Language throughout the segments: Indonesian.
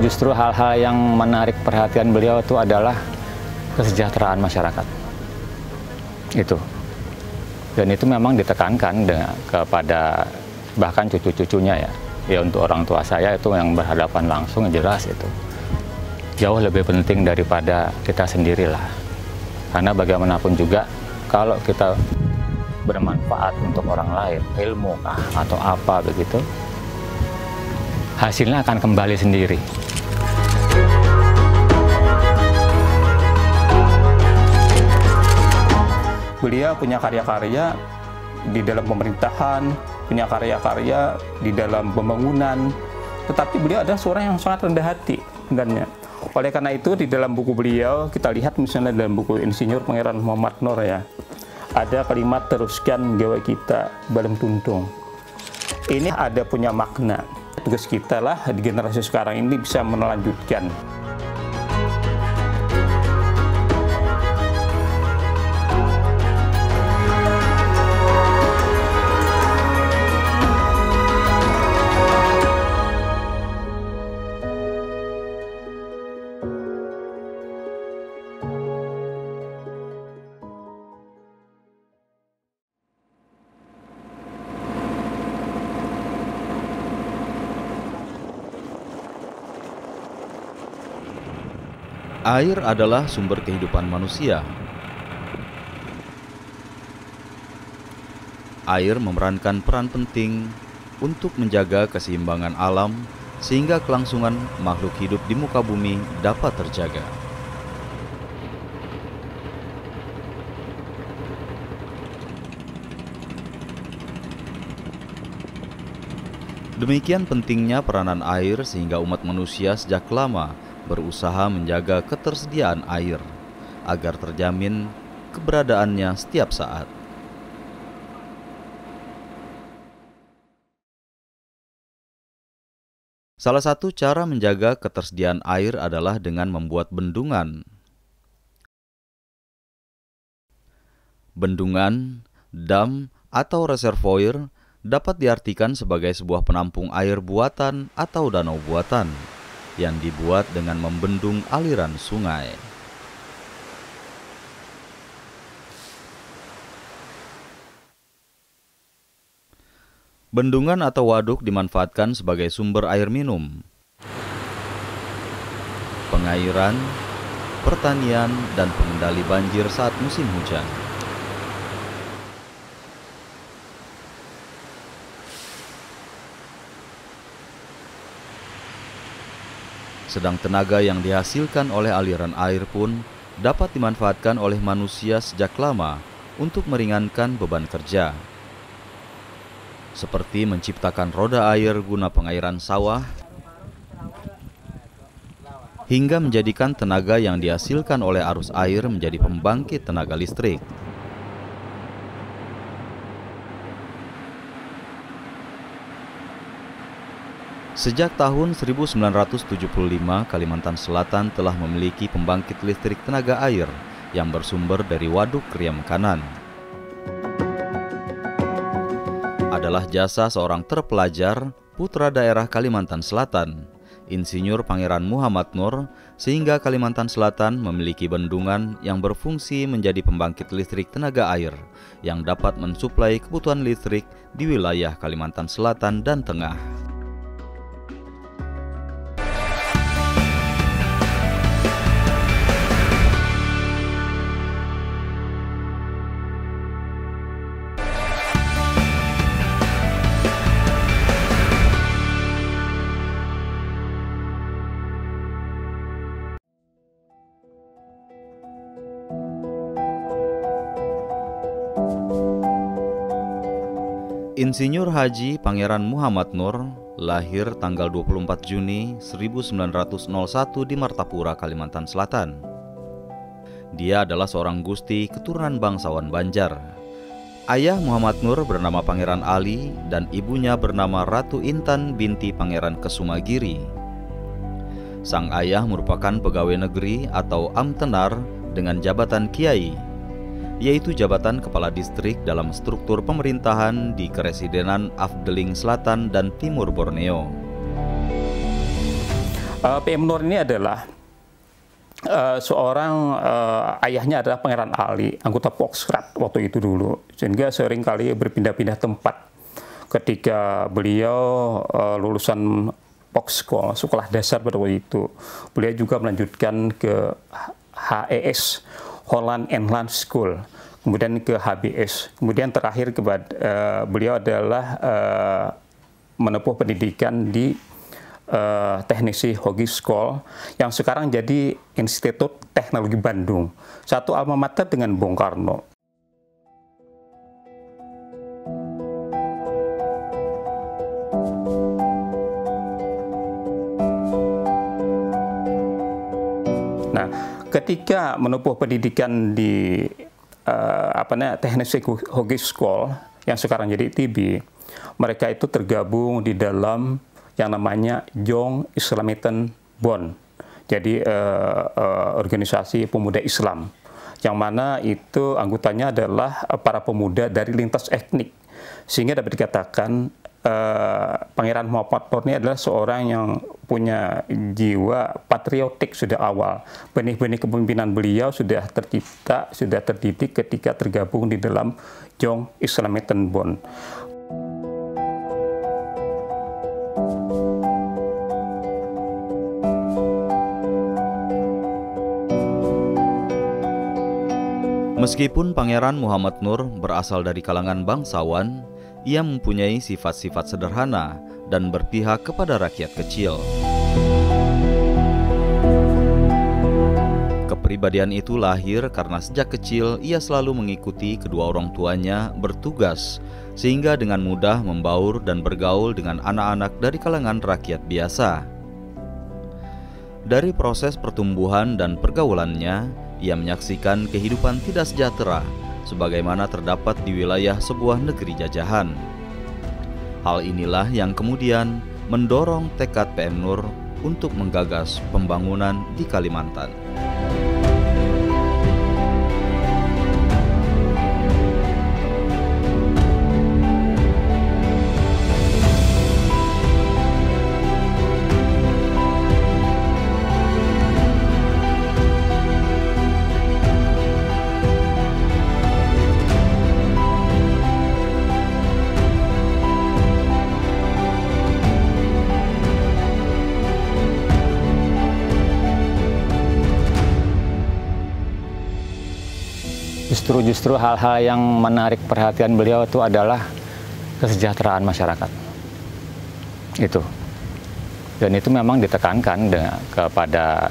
Justru hal-hal yang menarik perhatian beliau itu adalah kesejahteraan masyarakat. Itu. Dan itu memang ditekankan kepada bahkan cucu-cucunya ya. Ya untuk orang tua saya itu yang berhadapan langsung jelas itu. Jauh lebih penting daripada kita sendirilah. Karena bagaimanapun juga kalau kita bermanfaat untuk orang lain, ilmu atau apa begitu, hasilnya akan kembali sendiri. Beliau punya karya-karya di dalam pemerintahan, punya karya-karya di dalam pembangunan, tetapi beliau adalah seorang yang sangat rendah hati sebenarnya. Oleh karena itu di dalam buku beliau, kita lihat misalnya dalam buku Insinyur Pangeran Muhammad Nur ya, ada kalimat teruskan gawe kita balem tuntung. Ini ada punya makna. Tugas kita lah di generasi sekarang ini bisa melanjutkan. Air adalah sumber kehidupan manusia. Air memerankan peran penting untuk menjaga keseimbangan alam sehingga kelangsungan makhluk hidup di muka bumi dapat terjaga. Demikian pentingnya peranan air sehingga umat manusia sejak lama berusaha menjaga ketersediaan air agar terjamin keberadaannya setiap saat. Salah satu cara menjaga ketersediaan air adalah dengan membuat bendungan. Bendungan, dam, atau reservoir dapat diartikan sebagai sebuah penampung air buatan atau danau buatan yang dibuat dengan membendung aliran sungai. Bendungan atau waduk dimanfaatkan sebagai sumber air minum, pengairan, pertanian, dan pengendali banjir saat musim hujan. Sedang tenaga yang dihasilkan oleh aliran air pun dapat dimanfaatkan oleh manusia sejak lama untuk meringankan beban kerja. Seperti menciptakan roda air guna pengairan sawah, hingga menjadikan tenaga yang dihasilkan oleh arus air menjadi pembangkit tenaga listrik. Sejak tahun 1975, Kalimantan Selatan telah memiliki pembangkit listrik tenaga air yang bersumber dari Waduk Kriam Kanan. Adalah jasa seorang terpelajar, putra daerah Kalimantan Selatan, Insinyur Pangeran Muhammad Nur, sehingga Kalimantan Selatan memiliki bendungan yang berfungsi menjadi pembangkit listrik tenaga air yang dapat mensuplai kebutuhan listrik di wilayah Kalimantan Selatan dan Tengah. Insinyur Haji Pangeran Muhammad Nur lahir tanggal 24 Juni 1901 di Martapura, Kalimantan Selatan. Dia adalah seorang gusti keturunan bangsawan Banjar. Ayah Muhammad Nur bernama Pangeran Ali dan ibunya bernama Ratu Intan binti Pangeran Kesumagiri. Sang ayah merupakan pegawai negeri atau amtenar dengan jabatan kiai, yaitu jabatan kepala distrik dalam struktur pemerintahan di Keresidenan Afdeling Selatan dan Timur Borneo. PM Nur ini adalah seorang ayahnya adalah Pangeran Ali, anggota Pokskrat waktu itu dulu, sehingga sering kali berpindah-pindah tempat. Ketika beliau lulusan Pokskol, sekolah dasar pada waktu itu, beliau juga melanjutkan ke HES, Holland and Land School, kemudian ke HBS, kemudian terakhir beliau adalah menempuh pendidikan di Teknisi Hogeschool yang sekarang jadi Institut Teknologi Bandung, satu alma mater dengan Bung Karno. Nah, ketika menempuh pendidikan di Teknisi Hogeschool yang sekarang jadi ITB, mereka itu tergabung di dalam yang namanya Jong Islamiten Bond, jadi organisasi pemuda Islam, yang mana itu anggotanya adalah para pemuda dari lintas etnik, sehingga dapat dikatakan Pangeran Muhammad Nur ini adalah seorang yang punya jiwa patriotik sudah awal. Benih-benih kepemimpinan beliau sudah tercipta, sudah terdidik ketika tergabung di dalam Jong Islamiten Bond. Meskipun Pangeran Muhammad Nur berasal dari kalangan bangsawan, ia mempunyai sifat-sifat sederhana dan berpihak kepada rakyat kecil. Kepribadian itu lahir karena sejak kecil ia selalu mengikuti kedua orang tuanya bertugas, sehingga dengan mudah membaur dan bergaul dengan anak-anak dari kalangan rakyat biasa. Dari proses pertumbuhan dan pergaulannya, ia menyaksikan kehidupan tidak sejahtera sebagaimana terdapat di wilayah sebuah negeri jajahan. Hal inilah yang kemudian mendorong tekad PM Nur untuk menggagas pembangunan di Kalimantan. Justru hal-hal yang menarik perhatian beliau itu adalah kesejahteraan masyarakat. Itu. Dan itu memang ditekankan kepada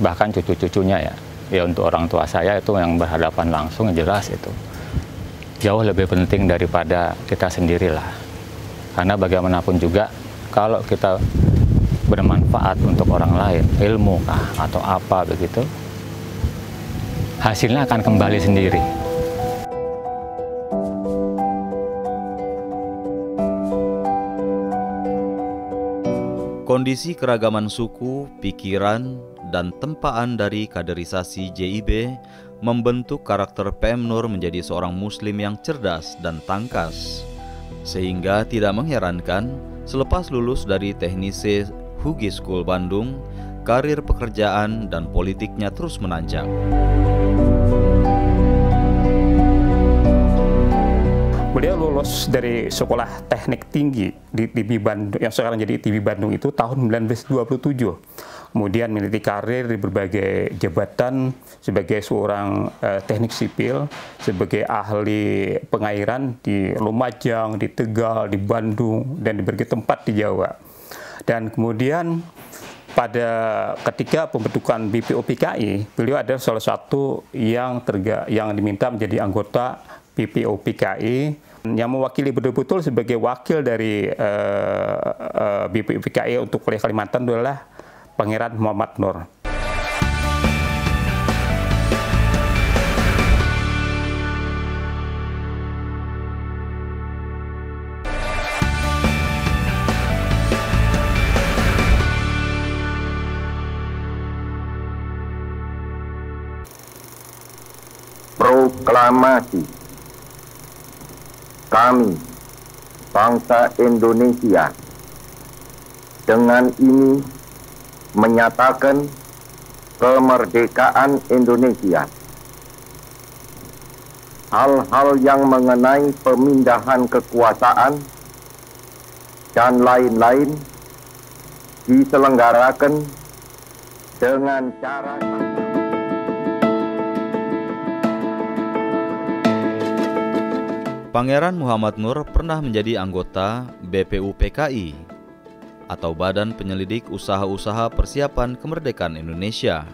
bahkan cucu-cucunya ya. Ya untuk orang tua saya itu yang berhadapan langsung jelas itu. Jauh lebih penting daripada kita sendirilah. Karena bagaimanapun juga kalau kita bermanfaat untuk orang lain, ilmu kah atau apa begitu, hasilnya akan kembali sendiri. Kondisi keragaman suku, pikiran, dan tempaan dari kaderisasi JIB membentuk karakter PM Nur menjadi seorang muslim yang cerdas dan tangkas. Sehingga tidak mengherankan, selepas lulus dari Teknisi Hogeschool Bandung, karir pekerjaan dan politiknya terus menanjak. Beliau lulus dari Sekolah Teknik Tinggi di ITB Bandung, yang sekarang jadi ITB Bandung itu tahun 1927. Kemudian meniti karir di berbagai jabatan sebagai seorang teknik sipil, sebagai ahli pengairan di Lumajang, di Tegal, di Bandung, dan di berbagai tempat di Jawa. Dan kemudian ketika pembentukan BPOPKI, beliau adalah salah satu yang diminta menjadi anggota BPOPKI yang mewakili betul-betul sebagai wakil dari BPOPKI untuk wilayah Kalimantan adalah Pangeran Muhammad Nur. proklamasi kami, bangsa Indonesia, dengan ini menyatakan kemerdekaan Indonesia. Hal-hal yang mengenai pemindahan kekuasaan dan lain-lain diselenggarakan dengan cara Pangeran Muhammad Nur pernah menjadi anggota BPUPKI atau Badan Penyelidik Usaha-Usaha Persiapan Kemerdekaan Indonesia.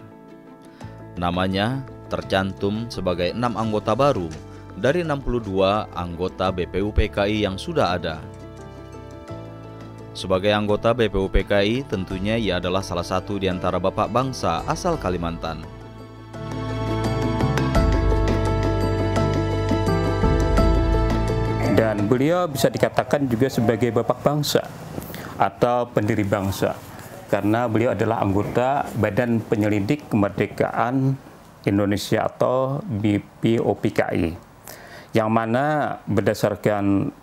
Namanya tercantum sebagai 6 anggota baru dari 62 anggota BPUPKI yang sudah ada. Sebagai anggota BPUPKI, tentunya ia adalah salah satu di antara bapak bangsa asal Kalimantan. Dan beliau bisa dikatakan juga sebagai bapak bangsa atau pendiri bangsa, karena beliau adalah anggota Badan Penyelidik Kemerdekaan Indonesia atau BPUPKI, yang mana berdasarkan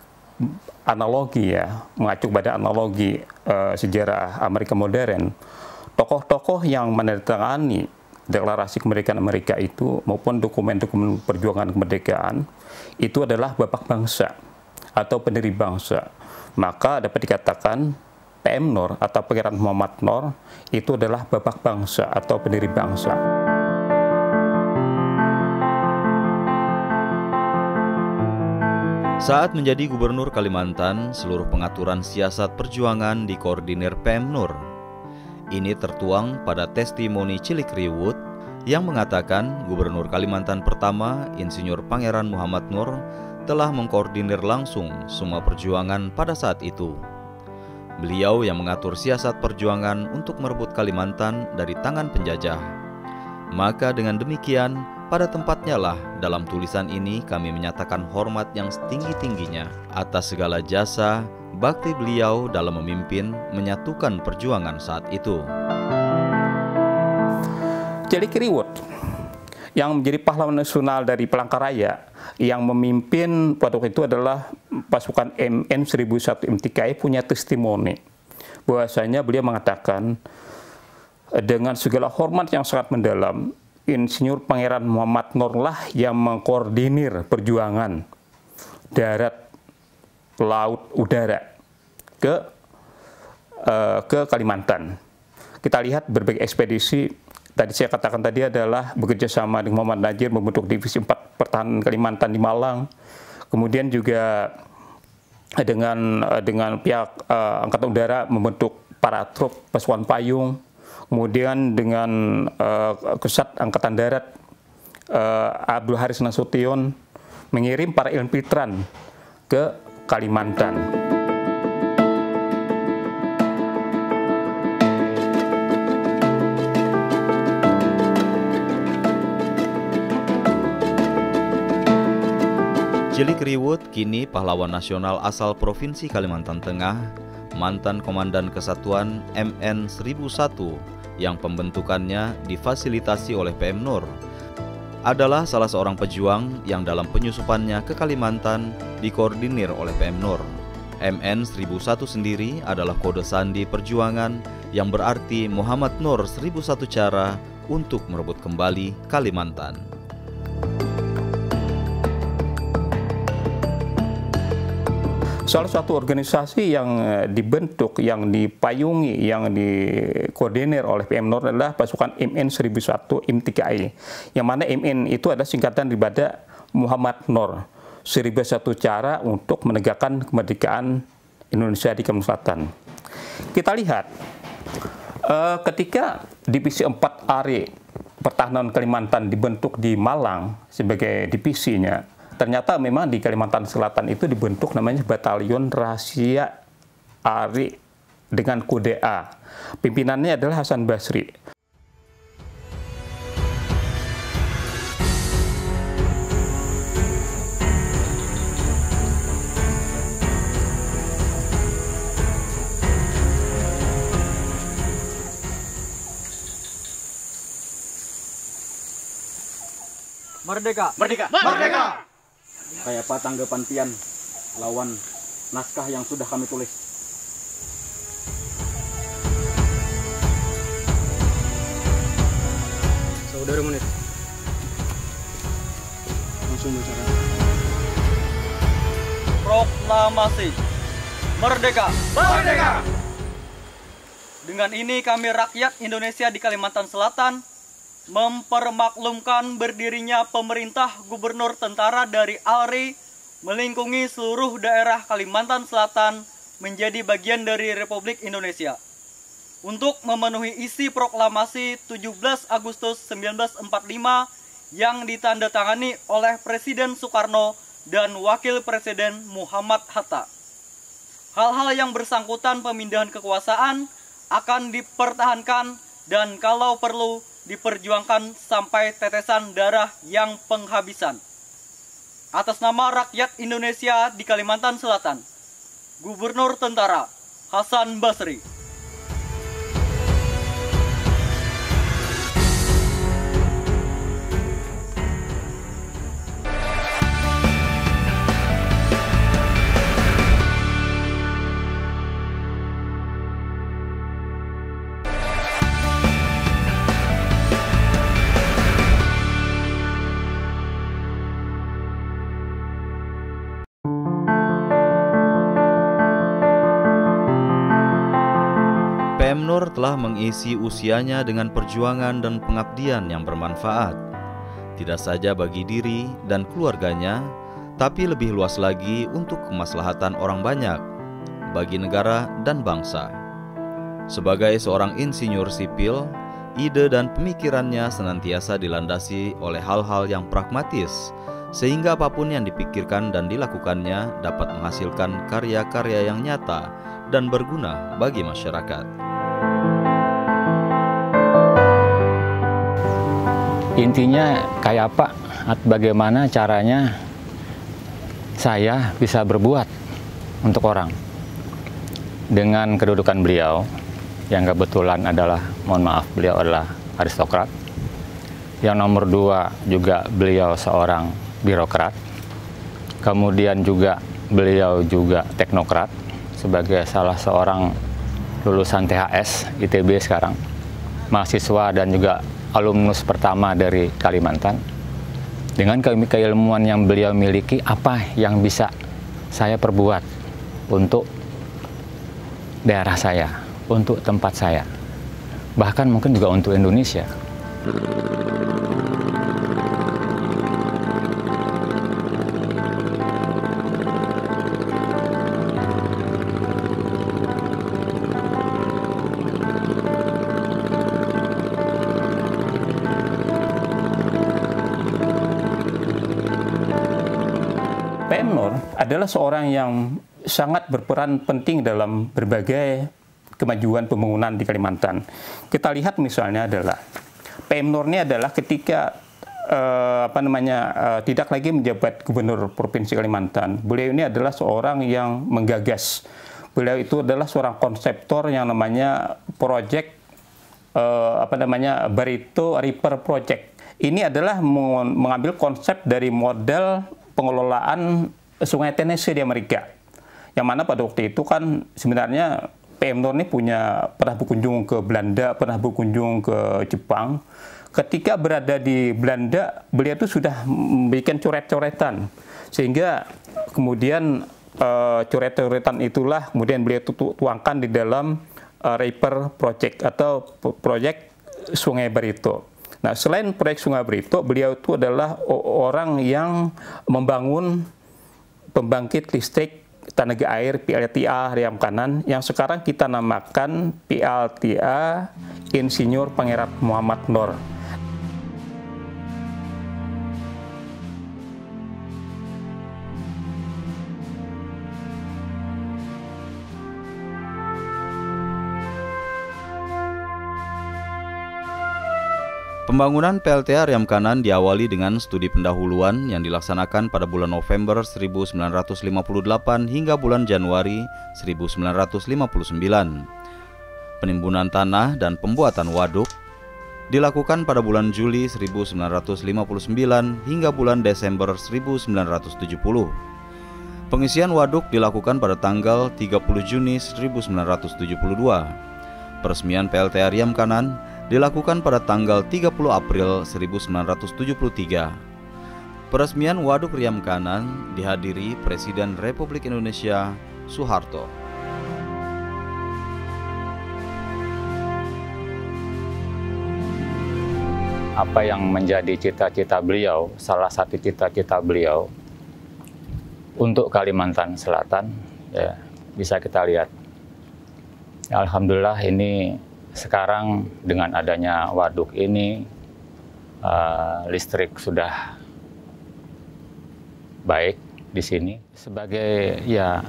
analogi mengacu pada analogi sejarah Amerika modern, tokoh-tokoh yang menandatangani deklarasi kemerdekaan Amerika itu maupun dokumen-dokumen perjuangan kemerdekaan itu adalah bapak bangsa atau pendiri bangsa. Maka dapat dikatakan PM Nur atau Pangeran Muhammad Nur itu adalah bapak bangsa atau pendiri bangsa. Saat menjadi Gubernur Kalimantan, seluruh pengaturan siasat perjuangan dikoordinir PM Nur. Ini tertuang pada testimoni Cilik Riwut yang mengatakan Gubernur Kalimantan pertama, Insinyur Pangeran Muhammad Nur, telah mengkoordinir langsung semua perjuangan pada saat itu. Beliau yang mengatur siasat perjuangan untuk merebut Kalimantan dari tangan penjajah. Maka dengan demikian, pada tempatnya lah dalam tulisan ini kami menyatakan hormat yang setinggi-tingginya atas segala jasa bakti beliau dalam memimpin menyatukan perjuangan saat itu. Cilik Riwut yang menjadi pahlawan nasional dari Palangkaraya yang memimpin waktu itu adalah pasukan MN 1001 MTKI punya testimoni bahwasanya beliau mengatakan dengan segala hormat yang sangat mendalam, Insinyur Pangeran Muhammad Nur lah yang mengkoordinir perjuangan darat, laut, udara ke Kalimantan. Kita lihat berbagai ekspedisi. Tadi saya katakan tadi adalah bekerja sama dengan Muhammad Najir membentuk Divisi 4 Pertahanan Kalimantan di Malang. Kemudian juga dengan pihak Angkatan Udara membentuk Paratrup Pasukan Payung. Kemudian dengan Kesat Angkatan Darat Abdul Haris Nasution mengirim para infiltran ke Kalimantan. Cilik Riwut kini pahlawan nasional asal Provinsi Kalimantan Tengah, mantan Komandan Kesatuan MN 1001 yang pembentukannya difasilitasi oleh PM Nur, adalah salah seorang pejuang yang dalam penyusupannya ke Kalimantan dikoordinir oleh PM Nur. MN 1001 sendiri adalah kode sandi perjuangan yang berarti Muhammad Nur 1001 cara untuk merebut kembali Kalimantan. Salah satu organisasi yang dibentuk, yang dipayungi, yang dikoordinir oleh PM Nur adalah pasukan MN 1001 MTKI. Yang mana MN itu adalah singkatan daripada Muhammad Nur, 1001 cara untuk menegakkan kemerdekaan Indonesia di Kalimantan Selatan. Kita lihat, ketika Divisi 4 ARI Pertahanan Kalimantan dibentuk di Malang sebagai divisinya, ternyata memang di Kalimantan Selatan itu dibentuk namanya Batalion Rahasia ARI dengan kode A. Pimpinannya adalah Hasan Basri. Merdeka! Merdeka! Merdeka! Kayak apa tanggapan pian lawan naskah yang sudah kami tulis? Saudara Munir, langsung bicara. Proklamasi Merdeka! Merdeka! Dengan ini kami rakyat Indonesia di Kalimantan Selatan mempermaklumkan berdirinya pemerintah gubernur tentara dari ALRI melingkungi seluruh daerah Kalimantan Selatan menjadi bagian dari Republik Indonesia. Untuk memenuhi isi proklamasi 17 Agustus 1945 yang ditandatangani oleh Presiden Soekarno dan Wakil Presiden Muhammad Hatta. Hal-hal yang bersangkutan pemindahan kekuasaan akan dipertahankan dan kalau perlu diperjuangkan sampai tetesan darah yang penghabisan. Atas nama rakyat Indonesia di Kalimantan Selatan, Gubernur Tentara Hasan Basri. PM Nur telah mengisi usianya dengan perjuangan dan pengabdian yang bermanfaat, tidak saja bagi diri dan keluarganya, tapi lebih luas lagi untuk kemaslahatan orang banyak, bagi negara dan bangsa. Sebagai seorang insinyur sipil, ide dan pemikirannya senantiasa dilandasi oleh hal-hal yang pragmatis, sehingga apapun yang dipikirkan dan dilakukannya dapat menghasilkan karya-karya yang nyata dan berguna bagi masyarakat. Intinya kayak apa, bagaimana caranya saya bisa berbuat untuk orang. Dengan kedudukan beliau, yang kebetulan adalah, mohon maaf, beliau adalah aristokrat. Yang nomor 2 juga beliau seorang birokrat. Kemudian juga beliau juga teknokrat sebagai salah seorang lulusan THS ITB sekarang, mahasiswa dan juga alumnus pertama dari Kalimantan. Dengan keilmuan yang beliau miliki, apa yang bisa saya perbuat untuk daerah saya, untuk tempat saya, bahkan mungkin juga untuk Indonesia. PM Nur adalah seorang yang sangat berperan penting dalam berbagai kemajuan pembangunan di Kalimantan. Kita lihat misalnya adalah PM Nur ini adalah ketika tidak lagi menjabat gubernur Provinsi Kalimantan. Beliau ini adalah seorang yang menggagas. Beliau itu adalah seorang konseptor yang namanya project Barito River Project. Ini adalah mengambil konsep dari model pengelolaan Sungai Tennessee di Amerika. Yang mana pada waktu itu kan sebenarnya PM Nur ini pernah berkunjung ke Belanda, pernah berkunjung ke Jepang. Ketika berada di Belanda, beliau itu sudah membuat coret-coretan. Sehingga kemudian coret-coretan itulah kemudian beliau tuangkan di dalam River Project atau proyek Sungai Barito. Nah, selain proyek Sungai Barito, beliau itu adalah orang yang membangun pembangkit listrik tenaga air PLTA Riam Kanan yang sekarang kita namakan PLTA Insinyur Pangeran Muhammad Nur. Pembangunan PLTA Riam Kanan diawali dengan studi pendahuluan yang dilaksanakan pada bulan November 1958 hingga bulan Januari 1959. Penimbunan tanah dan pembuatan waduk, dilakukan pada bulan Juli 1959 hingga bulan Desember 1970. Pengisian waduk dilakukan pada tanggal 30 Juni 1972. Peresmian PLTA Riam Kanan dilakukan pada tanggal 30 April 1973. Peresmian Waduk Riam Kanan dihadiri Presiden Republik Indonesia Soeharto. Apa yang menjadi cita-cita beliau, salah satu cita-cita beliau untuk Kalimantan Selatan, ya, bisa kita lihat. Alhamdulillah ini sekarang dengan adanya waduk ini, listrik sudah baik di sini. Sebagai ya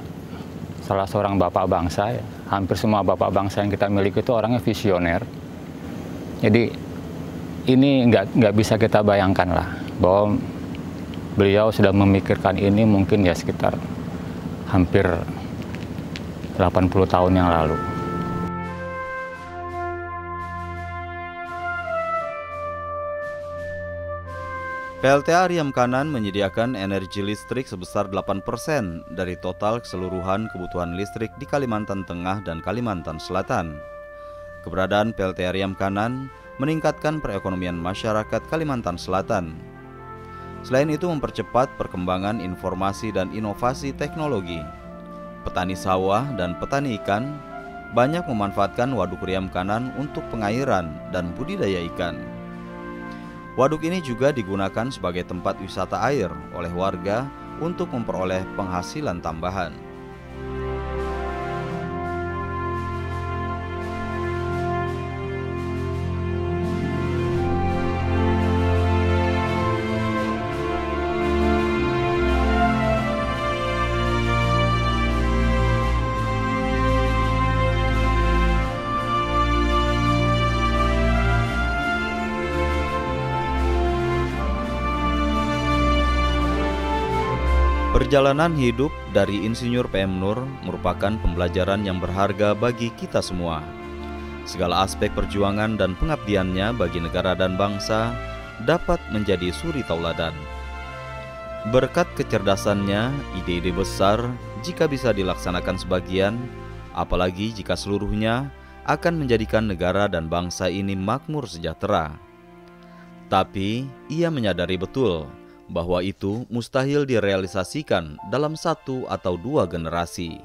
salah seorang bapak bangsa, ya, hampir semua bapak bangsa yang kita miliki itu orangnya visioner. Jadi ini nggak bisa kita bayangkan lah bahwa beliau sudah memikirkan ini mungkin ya sekitar hampir 80 tahun yang lalu. PLTA Riam Kanan menyediakan energi listrik sebesar 8% dari total keseluruhan kebutuhan listrik di Kalimantan Tengah dan Kalimantan Selatan. Keberadaan PLTA Riam Kanan meningkatkan perekonomian masyarakat Kalimantan Selatan. Selain itu mempercepat perkembangan informasi dan inovasi teknologi. Petani sawah dan petani ikan banyak memanfaatkan Waduk Riam Kanan untuk pengairan dan budidaya ikan. Waduk ini juga digunakan sebagai tempat wisata air oleh warga untuk memperoleh penghasilan tambahan. Perjalanan hidup dari Insinyur PM Nur merupakan pembelajaran yang berharga bagi kita semua. Segala aspek perjuangan dan pengabdiannya bagi negara dan bangsa dapat menjadi suri tauladan. Berkat kecerdasannya, ide-ide besar jika bisa dilaksanakan sebagian, apalagi jika seluruhnya akan menjadikan negara dan bangsa ini makmur sejahtera. Tapi ia menyadari betul bahwa itu mustahil direalisasikan dalam 1 atau 2 generasi.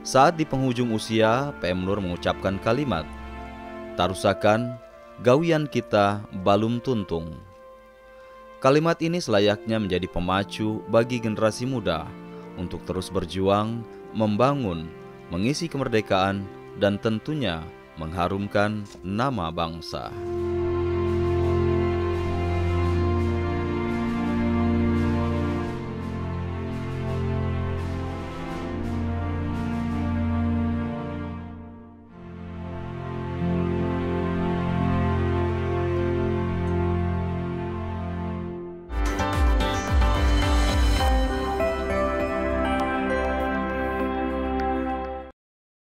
Saat di penghujung usia, PM Nur mengucapkan kalimat, "Tarusakan, gawian kita balum tuntung." Kalimat ini selayaknya menjadi pemacu bagi generasi muda untuk terus berjuang, membangun, mengisi kemerdekaan, dan tentunya mengharumkan nama bangsa.